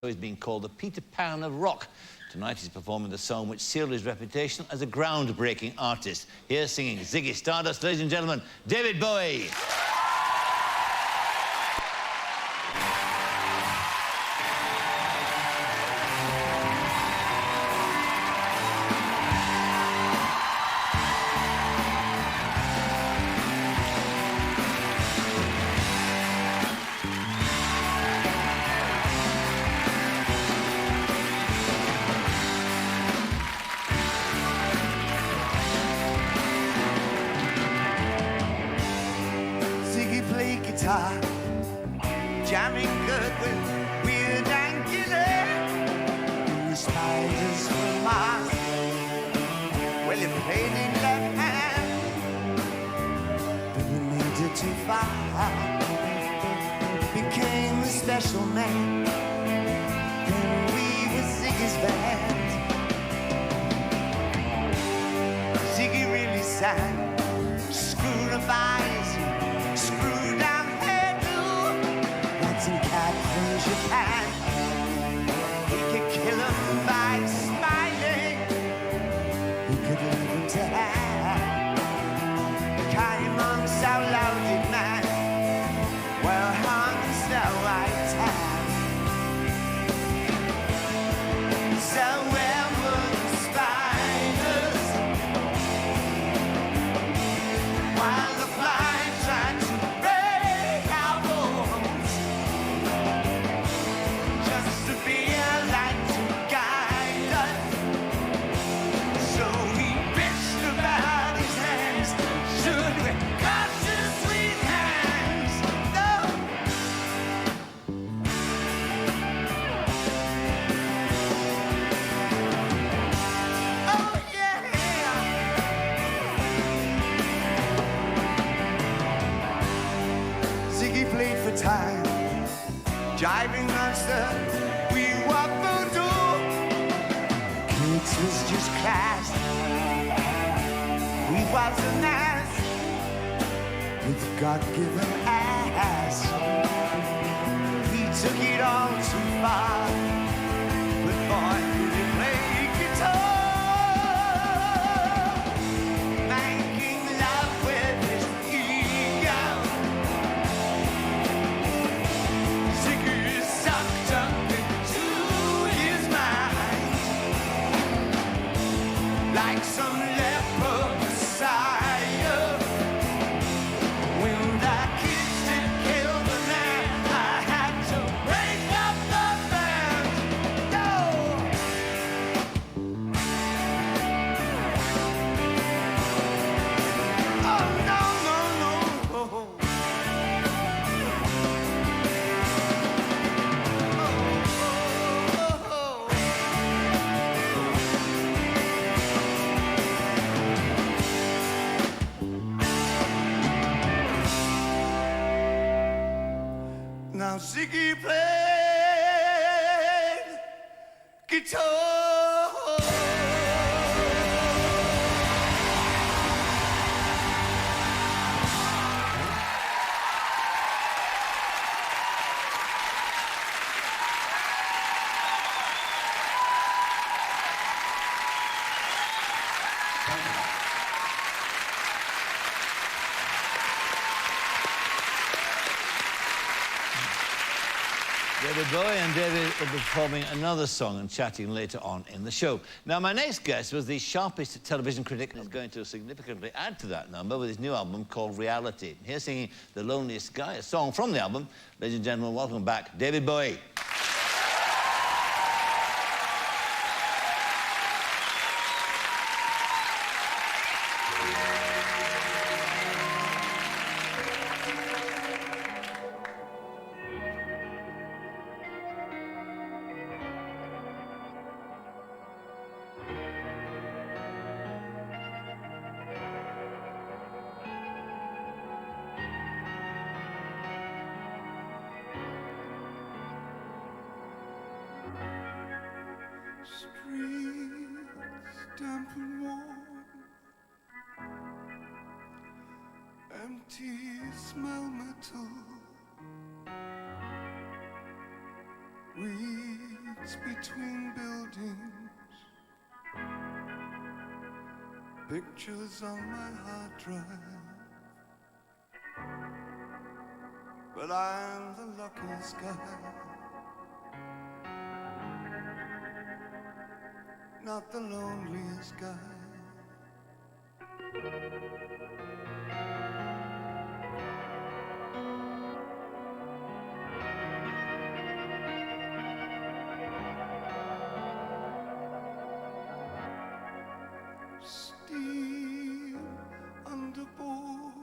He's been called the Peter Pan of rock. Tonight he's performing the song which sealed his reputation as a groundbreaking artist. Here singing Ziggy Stardust, ladies and gentlemen, David Bowie. Guitar, jamming good with weird angular spiders from Mars. Well, he played in left hand, but we made it too far. Became a special man, then we were Ziggy's band. Ziggy really sang, screwed up eyes, screwed down and cat from Japan. He could kill him by smiling. He could leave him to hand. Came on so loaded man, well hung so white tan. So where were the spiders while the flies tried to break our bones? To be a light to guide us. So he bitched about his hands. Should we cut his sweet hands? No. Oh yeah. Ziggy played for time, jiving us up. Kids was just class. We was an ass with God-given ass. We took it all too far, but boy, could he play guitar, making love with his ego. Ziggy sucked up into his mind like some leper messiah. When the kids did kill the man, I had to break up the band. No. Oh no, no, no. Now Ziggy played guitar. David Bowie and David will be performing another song and chatting later on in the show. Now, my next guest was the sharpest television critic and is going to significantly add to that number with his new album called Reality. Here singing The Loneliest Guy, a song from the album. Ladies and gentlemen, welcome back, David Bowie. Streets damp and warm, empty smell metal. We Words between buildings, pictures on my hard drive, but I'm the luckiest guy, not the loneliest guy. Steel underboards,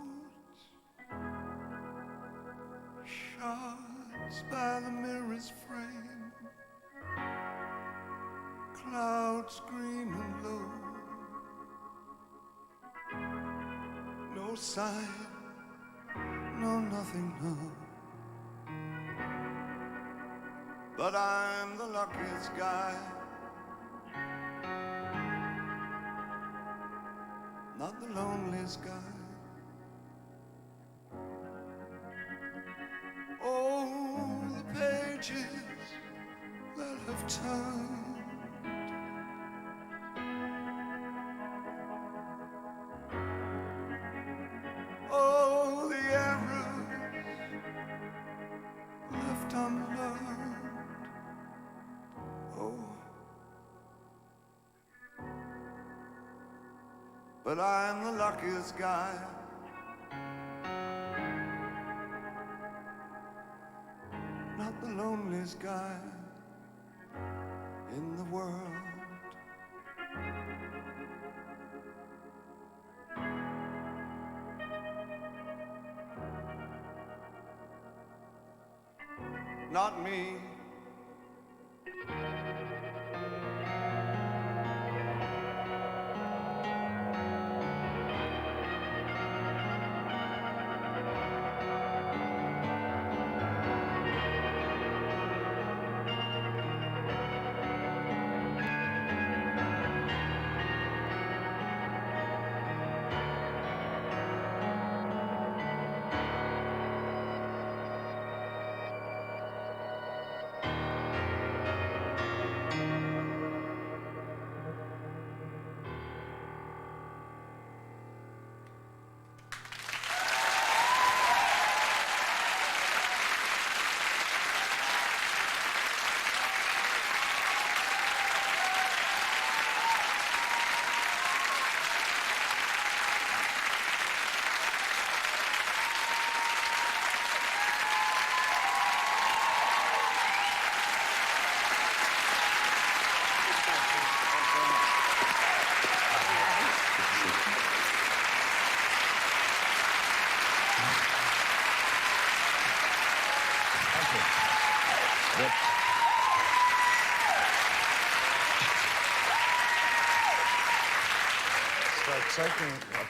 shards by the mirror's frame, clouds green and low, no sign, no nothing, no. But I'm the luckiest guy, not the loneliest guy. Oh, the pages that have turned, oh, the errors left unlearned. Oh, but I'm the luckiest guy, not the loneliest guy in the world. Not me.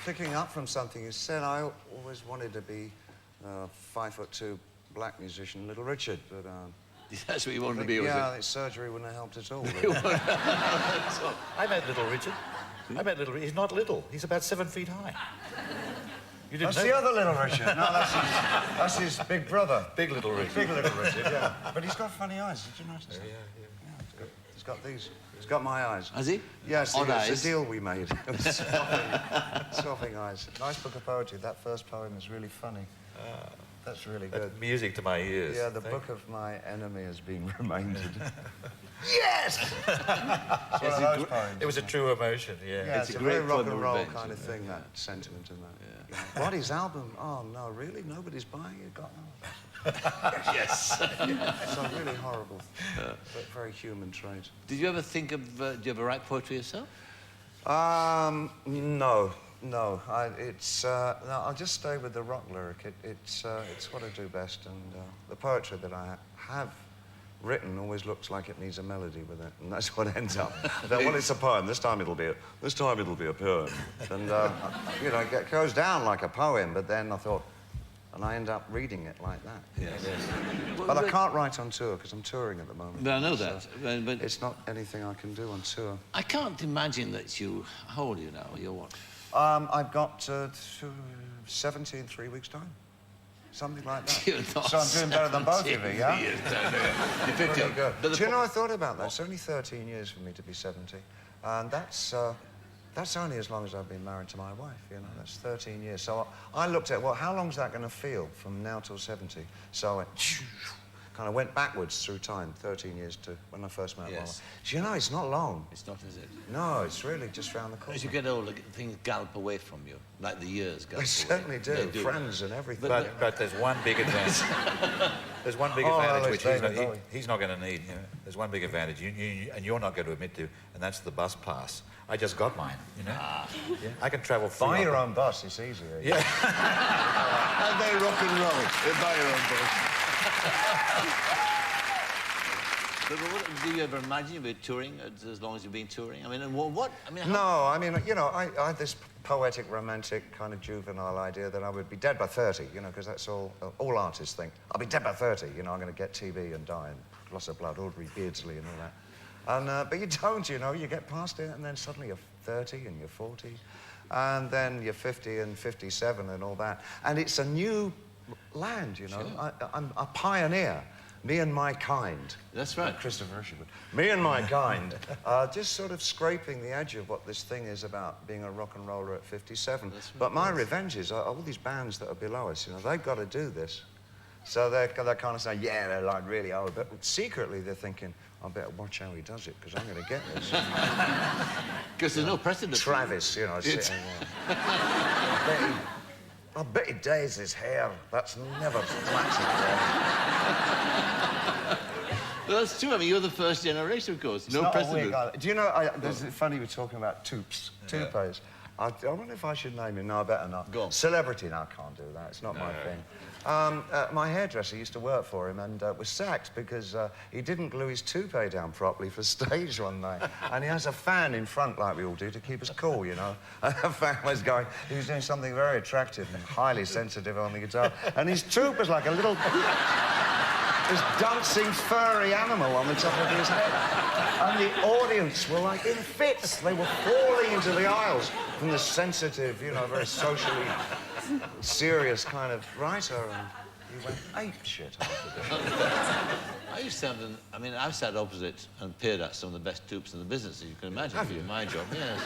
Picking up from something you said, I always wanted to be a 5'2" black musician, Little Richard, but That's what you wanted to be, was yeah, it? the surgery wouldn't have helped at all. I met Little Richard. I met Little Richard. He's not little. He's about 7 feet high. You didn't That's know? the other Little Richard. No, that's his big brother. Big Little Richard. Big Little Richard, yeah. But he's got funny eyes. Did you notice that? Yeah. He's got these. He's got my eyes. Has he? Yes, Odd it's eyes. a deal we made. Swapping eyes. Nice book of poetry. That first poem is really funny. That's really good. That's music to my ears. Yeah, the book of my enemy has been reminded. Yes! It's one of those poems. It was a true emotion, yeah. Yeah, It's it's a a great very rock form of and roll revenge, kind of isn't it? thing, that sentiment and that. Yeah. Roddy's album, oh no, really? Nobody's buying it? God, no. Yes. It's a really horrible, but very human trait. Did you ever think of, do you ever write poetry yourself? No. No, I'll just stay with the rock lyric. It's what I do best, and the poetry that I have written always looks like it needs a melody with it, and that's what ends up. Well, it's a poem. This time it'll be a poem, and you know, it goes down like a poem. But then I thought, and I end up reading it like that. Yes. But I can't write on tour because I'm touring at the moment. No, I know that. But It's not anything I can do on tour. I can't imagine that you... How old are you now? You're what? I've got 70 in 3 weeks' time. something like that. You're not So I'm doing better than both of you, 70 yeah? years, no, no. You're 50. Pretty good. But Do you know, I thought about that. It's only 13 years for me to be 70. And that's only as long as I've been married to my wife, you know. That's 13 years. So I looked at, well, how long's that going to feel from now till 70? So I went, kind of went backwards through time, 13 years to when I first met my wife. Do you know, it's not long. It's not, is it? No, it's really just round the corner. As you get older, things gallop away from you, like the years gallop They certainly do. They do. Friends and everything. But there's one big advantage. There's one big Oh, well, advantage it's which Bowie. he's not going to need. You know? There's one big advantage, and you're not going to admit to, and that's the bus pass. I just got mine, you know. Yeah, I can travel free. Buy your own bus, it's easier. Yeah. And they rock and roll. They buy your own bus. But do you ever imagine you'll be touring as long as you've been touring? I mean, what? I mean, No, I mean, you know, I had this poetic, romantic, kind of juvenile idea that I would be dead by 30, you know, because that's all artists think. I'll be dead by 30, you know, I'm going to get TB and die and loss of blood, Audrey Beardsley and all that. And, but you don't, you know, you get past it and then suddenly you're 30 and you're 40 and then you're 50 and 57 and all that. And it's a new land, you know. Sure. I'm a pioneer. Me and my kind. That's right. Christopher Isherwood. Me and my kind, just sort of scraping the edge of what this thing is about being a rock and roller at 57. Right. But my revenge is all these bands that are below us, you know, they've got to do this. So they're kind of saying, yeah, they're like really old, but secretly they're thinking, I better watch how he does it, because I'm going to get this. Because there's no precedent. Travis, you know, sitting there. I bet he dyes his hair. That's never flattered. Well, that's true. I mean, you're the first generation, of course. No precedent. Do you know, it's funny we're talking about toupees. I wonder if I should name him. No, I better not. Go on. Celebrity, no, I can't do that. It's not my thing. My hairdresser used to work for him and was sacked because he didn't glue his toupee down properly for stage one night. And he has a fan in front, like we all do, to keep us cool, you know. And the fan was going, he was doing something very attractive and highly sensitive on the guitar. And his toupee was like a little... this dancing furry animal on the top of his head. And the audience were like in fits. They were falling into the aisles from the sensitive, you know, very socially serious kind of writer. And he went ape shit after this. I used to have I've sat opposite and peered at some of the best tubes in the business, as you can imagine, for my job, yes.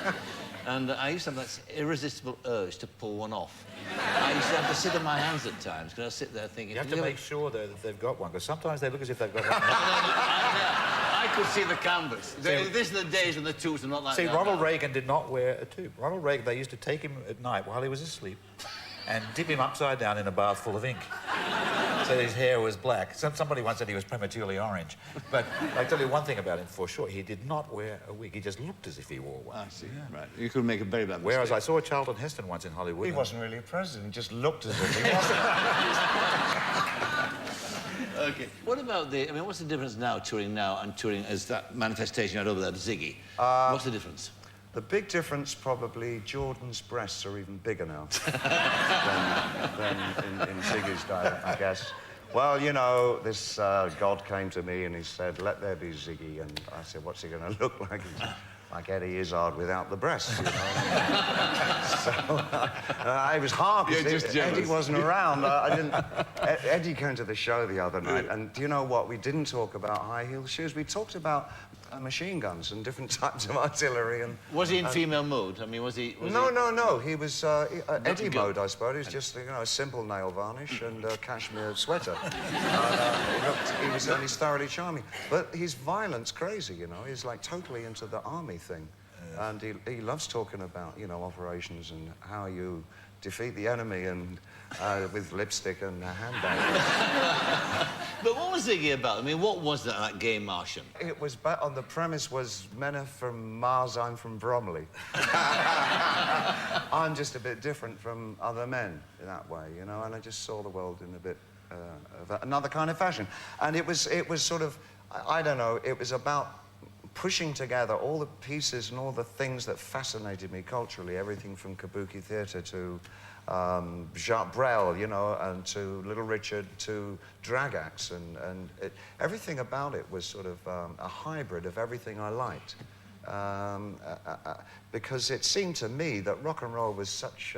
And I used to have that irresistible urge to pull one off. I used to have to sit on my hands at times, because I sit there thinking... You have to make sure, though, that they've got one, because sometimes they look as if they've got one. I could see the canvas. These are the days when the tubes are not like that. See, Ronald Reagan did not wear a tube. Ronald Reagan, they used to take him at night while he was asleep and dip him upside down in a bath full of ink. So his hair was black. Somebody once said he was prematurely orange. But I tell you one thing about him for sure, he did not wear a wig. He just looked as if he wore one. I see, right. You could make a very bad mistake. Whereas I saw Charlton Heston once in Hollywood. He wasn't really a president, he just looked as if he was. OK. What about what's the difference now, touring now, and touring as that manifestation you had over there, Ziggy? What's the difference? The big difference, probably, Jordan's breasts are even bigger now than in Ziggy's day, I guess. Well, you know, this God came to me and he said, let there be Ziggy. And I said, what's he going to look like? He's like Eddie Izzard without the breasts, you know. So I was hard because Eddie wasn't around. Eddie came to the show the other night, and do you know what? We didn't talk about high heel shoes. We talked about machine guns and different types of artillery. And was he in female mode? I mean, was he? No. He was Eddie mode, I suppose. He was just, you know, a simple nail varnish and a cashmere sweater. He's thoroughly charming. But he's violence crazy, you know. He's like totally into the army thing. And he loves talking about, you know, operations and how you defeat the enemy and with lipstick and a handbag. But what was Ziggy about? I mean, what was that gay Martian? It was on the premise was men are from Mars, I'm from Bromley. I'm just a bit different from other men in that way, you know, and I just saw the world in a bit of another kind of fashion. And it was sort of, I don't know, it was about pushing together all the pieces and all the things that fascinated me culturally, everything from kabuki theatre to Jacques Brel, you know, and to Little Richard, to drag acts, and everything about it was sort of a hybrid of everything I liked. Because it seemed to me that rock and roll was such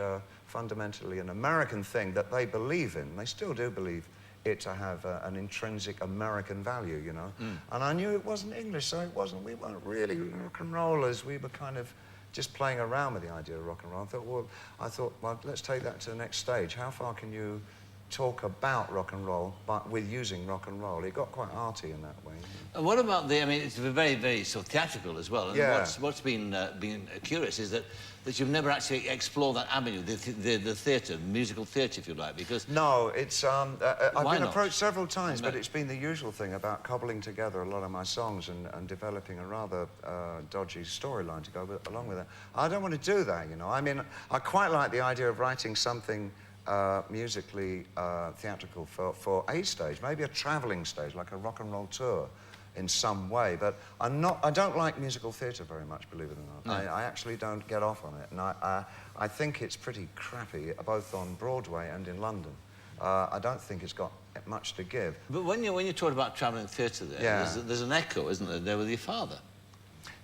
fundamentally an American thing that they believe in. They still do believe it to have an intrinsic American value, you know. And I knew it wasn't English, so we weren't really rock and rollers. We were kind of just playing around with the idea of rock and roll. I thought, well, let's take that to the next stage. How far can you talk about rock and roll, but with using rock and roll? It got quite arty in that way. And what about I mean, it's very, very sort of theatrical as well. And yeah. What's been curious is that you've never actually explored that avenue, the theatre, musical theatre, if you like, because... No, it's... I've been not? approached several times, but it's been the usual thing about cobbling together a lot of my songs and developing a rather dodgy storyline to go along with it. I don't want to do that, you know. I mean, I quite like the idea of writing something musically theatrical for a stage, maybe a travelling stage, like a rock and roll tour in some way, but I don't like musical theatre very much, believe it or not. I actually don't get off on it, and I think it's pretty crappy, both on Broadway and in London. I don't think it's got much to give. But when you talk about travelling theatre there, there's an echo, isn't there, there with your father?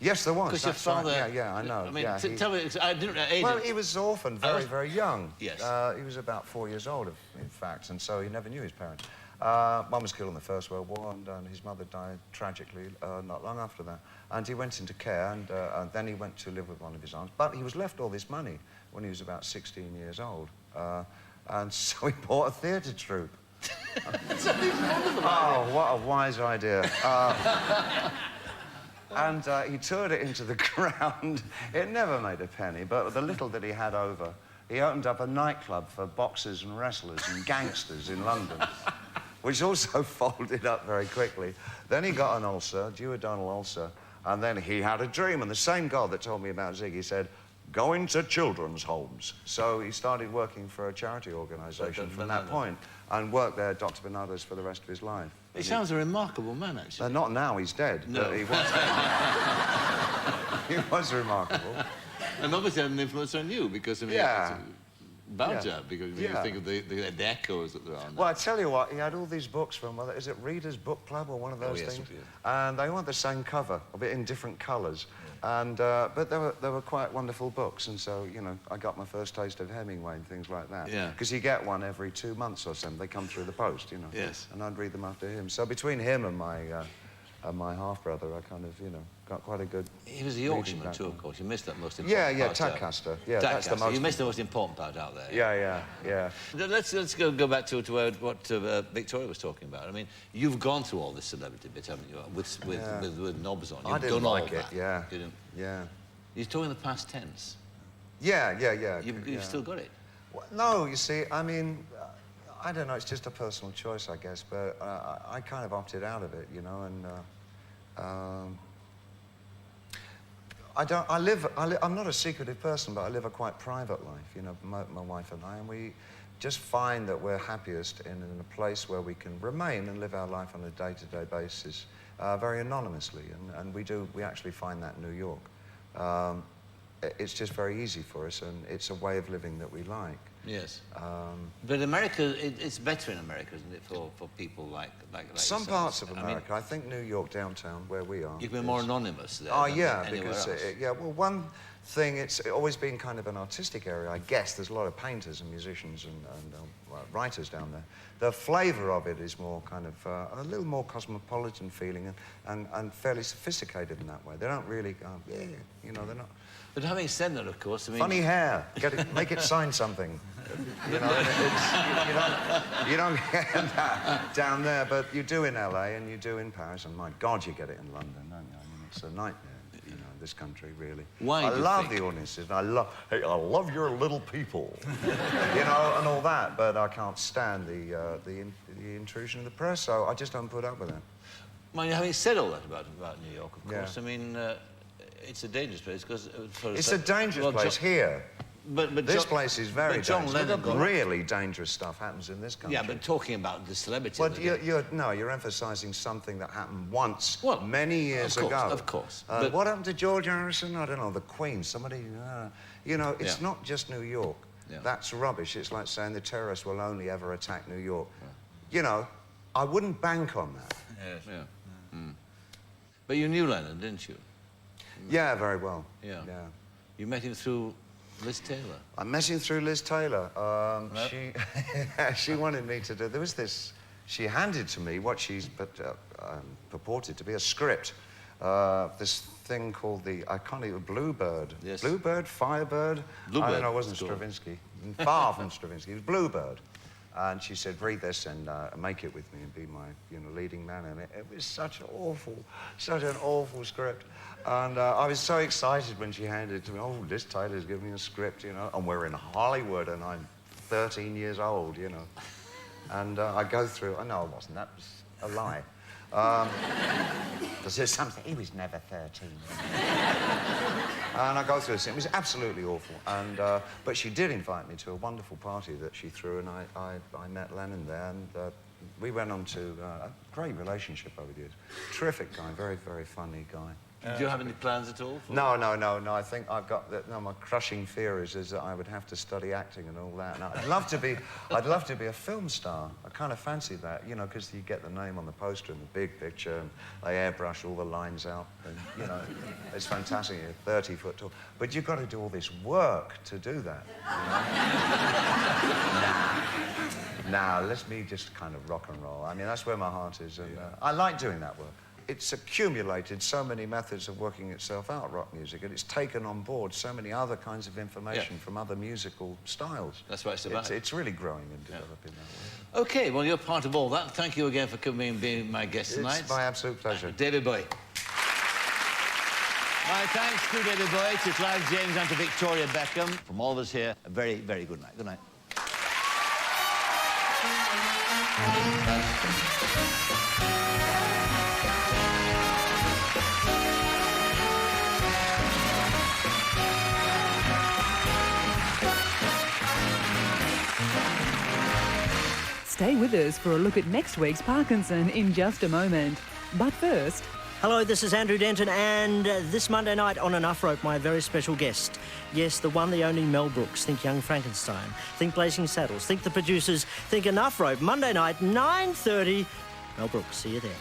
Yes, there was. Because your father... Right. Yeah, I know. I mean, yeah, tell me, I didn't... Well, he was orphaned very young. Yes. He was about 4 years old, in fact, and so he never knew his parents. Mum was killed in the First World War, and his mother died tragically not long after that. And he went into care, and then he went to live with one of his aunts. But he was left all this money when he was about 16 years old. And so he bought a theatre troupe. Oh, what a wise idea. And he toured it into the ground. It never made a penny, but the little that he had over, he opened up a nightclub for boxers and wrestlers and gangsters in London, which also folded up very quickly. Then he got an ulcer, duodenal ulcer, and then he had a dream, and the same God that told me about Ziggy said, go into children's homes. So he started working for a charity organisation from that point, and worked there at Dr. Bernardo's for the rest of his life. He sounds a remarkable man, actually. Not now, he's dead, no. But he was. He was remarkable. And obviously had an influence on you, because, I mean, bound to have, because you think of the echoes that there are now. Well, I tell you what, he had all these books from, is it Reader's Book Club or one of those things? And they want the same cover, a bit in different colours. And, but they were quite wonderful books, and so, you know, I got my first taste of Hemingway and things like that. Yeah. Because you get one every 2 months or something. They come through the post, you know. Yes. And I'd read them after him. So between him and my half-brother, I kind of, you know, got quite a good... He was a Yorkshireman too, of course. You missed that most important part. Yeah, Tadcaster. Yeah, that's the most... You missed the most important part out there. Yeah. Let's go back to what Victoria was talking about. I mean, you've gone through all this celebrity bit, haven't you? With knobs on. I didn't like it, yeah. You didn't? Yeah. You're talking the past tense. Yeah. You've still got it? Well, no, you see, I mean, I don't know, it's just a personal choice, I guess, but I kind of opted out of it, you know, and I'm not a secretive person, but I live a quite private life, you know, my wife and I, and we just find that we're happiest in a place where we can remain and live our life on a day-to-day basis, very anonymously, and we actually find that in New York. It's just very easy for us, and it's a way of living that we like. Yes. But America, it's better in America, isn't it, for people like some yourselves? parts of America. I think New York downtown, where we are. You can be more anonymous there. Oh, yeah, because well, one thing, it's always been kind of an artistic area, I guess. There's a lot of painters and musicians and writers down there. The flavour of it is more kind of a little more cosmopolitan feeling and fairly sophisticated in that way. They don't really, you know, they're not. But having said that, of course, I mean... Funny hair. Make it sign something. You know, you don't get that down there, but you do in LA and you do in Paris, and my God, you get it in London, don't you? I mean, it's a nightmare, you know, this country, really. Why I love the audiences, and I love your little people, you know, and all that, but I can't stand the intrusion of the press, so I just don't put up with it. Well, having said all that about New York, of course, I mean... it's a dangerous place because... It's a dangerous place here. But this place is very dangerous. Lennon really dangerous stuff happens in this country. Yeah, but talking about the celebrity... But you're emphasising something that happened once, many years ago. Of course. What happened to George Harrison? I don't know, the Queen, somebody... you know, it's not just New York. Yeah. That's rubbish. It's like saying the terrorists will only ever attack New York. Yeah. You know, I wouldn't bank on that. Yes. Yeah. Mm. But you knew Lennon, didn't you? Yeah, very well. Yeah. You met him through Liz Taylor. I'm messing through Liz Taylor. She wanted me to do... There was this... She handed to me what she's purported to be a script. This thing called the... I can't even... Bluebird. Yes. Bluebird? Firebird? Bluebird. I don't know, it wasn't Stravinsky. Far from Stravinsky. It was Bluebird. And she said, read this and make it with me and be my, leading man in it. It was such an awful script. And I was so excited when she handed it to me. Oh, Liz Taylor's giving me a script, And we're in Hollywood and I'm 13 years old, And I go through... Oh, no, it wasn't. That was a lie. There's something... He was never 13. And I go through this. It was absolutely awful. And, but she did invite me to a wonderful party that she threw, and I met Lennon there, and we went on to a great relationship over the years. Terrific guy, very, very funny guy. Do you have any plans at all? No. I think I've got that. No, my crushing fear is that I would have to study acting and all that. And I'd love to be a film star. I kind of fancy that, because you get the name on the poster in the big picture, and they airbrush all the lines out, and it's fantastic. You're 30 foot tall, but you've got to do all this work to do that. Now, let me just kind of rock and roll. I mean, that's where my heart is, and I like doing that work. It's accumulated so many methods of working itself out, rock music, and it's taken on board so many other kinds of information from other musical styles. That's what it's about. It's really growing and developing that way. OK, well, you're part of all that. Thank you again for coming and being my guest tonight. It's my absolute pleasure. David Bowie. My thanks to David Bowie, to Clive James and to Victoria Beckham. From all of us here, a very, very good night. Good night. Stay with us for a look at next week's Parkinson in just a moment. But first... Hello, this is Andrew Denton, and this Monday night on Enough Rope, my very special guest. Yes, the one, the only Mel Brooks. Think Young Frankenstein. Think Blazing Saddles. Think the producers. Think Enough Rope. Monday night, 9:30. Mel Brooks, see you there.